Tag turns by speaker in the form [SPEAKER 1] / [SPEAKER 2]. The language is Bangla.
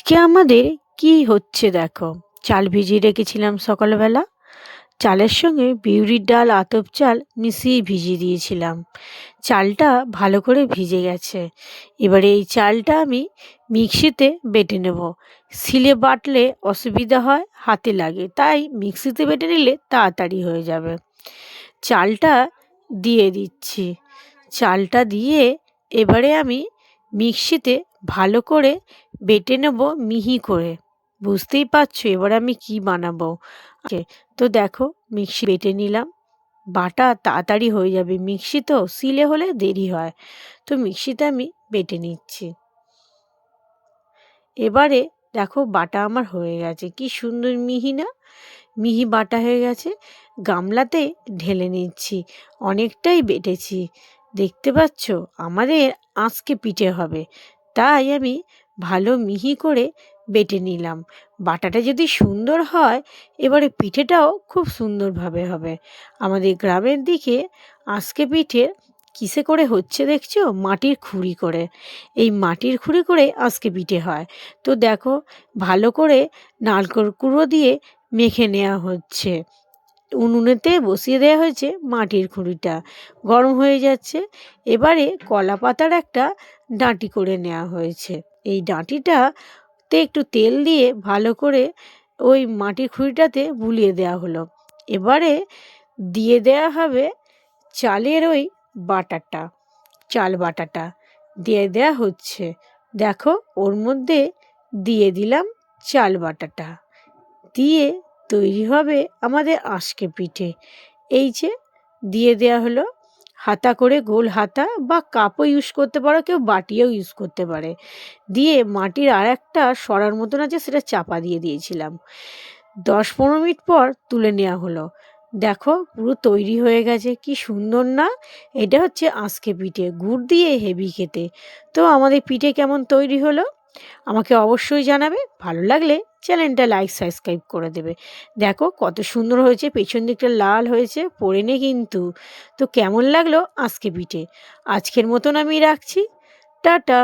[SPEAKER 1] আজকে আমাদের কি হচ্ছে দেখো। চাল ভিজিয়ে রেখেছিলাম সকালবেলা। চালের সঙ্গে বিউলির ডাল আতপ চাল মিশিয়ে ভিজিয়ে দিয়েছিলাম। চালটা ভালো করে ভিজে গেছে। এবারে এই চালটা আমি মিক্সিতে বেটে নেব। শিলে বাটলে অসুবিধা হয়, হাতে লাগে, তাই মিক্সিতে বেটে নিলে তাড়াতাড়ি হয়ে যাবে। চালটা দিয়ে দিচ্ছি। চালটা দিয়ে এবারে আমি মিক্সিতে ভালো করে বেটে নেব মিহি করে। বুঝতেই পারছো এবার আমি কি বানাবো। তো দেখো মিক্সি বেটে নিলাম। বাটা তাড়াতাড়ি হয়ে যাবে, মিক্সি তো, শিলে হলে দেরি হয়। তো মিক্সিতে আমি বেটে নিচ্ছি। এবারে দেখো বাটা আমার হয়ে গেছে, কি সুন্দর মিহি না, মিহি বাটা হয়ে গেছে। গামলাতে ঢেলে নিচ্ছি। অনেকটাই বেটেছি, দেখতে পাচ্ছ আমাদের আজকে পিঠে হবে, তাই আমি ভালো মিহি করে বেটে নিলাম। বাটাটা যদি সুন্দর হয় এবারে পিঠেটাও খুব সুন্দরভাবে হবে। আমাদের গ্রামের দিকে আজকে পিঠে কিসে করে হচ্ছে দেখছো, মাটির খুঁড়ি করে। এই মাটির খুঁড়ি করে আজকে পিঠে হয়। তো দেখো ভালো করে নারকেল কুড়ো দিয়ে মেখে নেওয়া হচ্ছে। উনুনেতে বসিয়ে দেওয়া হয়েছে মাটির খুঁড়িটা, গরম হয়ে যাচ্ছে। এবারে কলা পাতার একটা ডাঁটি করে নেওয়া হয়েছে। এই ডাঁটিটাতে একটু তেল দিয়ে ভালো করে ওই মাটির খুঁড়িটাতে বুলিয়ে দেওয়া হলো। এবারে দিয়ে দেওয়া হবে চালের ওই বাটাটা, চাল বাটাটা দিয়ে দেওয়া হচ্ছে। দেখো ওর মধ্যে দিয়ে দিলাম চাল বাটাটা, দিয়ে তৈরি হবে আমাদের আজকে পিঠে। এই যে দিয়ে দেওয়া হলো, হাতা করে, গোল হাতা বা কাপও ইউজ করতে পারো, কেউ বাটিও ইউজ করতে পারে। দিয়ে মাটির আর একটা সরার মতন আছে, সেটা চাপা দিয়ে দিয়েছিলাম। 10-15 মিনিট পর তুলে নেওয়া হলো। দেখো পুরো তৈরি হয়ে গেছে, কি সুন্দর না। এটা হচ্ছে আজকে পিঠে, গুড় দিয়ে হেভি খেতে। তো আমাদের পিঠে কেমন তৈরি হলো আমাকে অবশ্যই জানাবে। ভালো লাগলে চ্যানেলটা লাইক সাবস্ক্রাইব করে দেবে। দেখো কত সুন্দর হয়েছে, পেছন দিকটা লাল হয়েছে, পড়ে নে কিন্তু। তো কেমন লাগলো আজকে পিঠে, আজকের মতন আমি রাখছি। টাটা।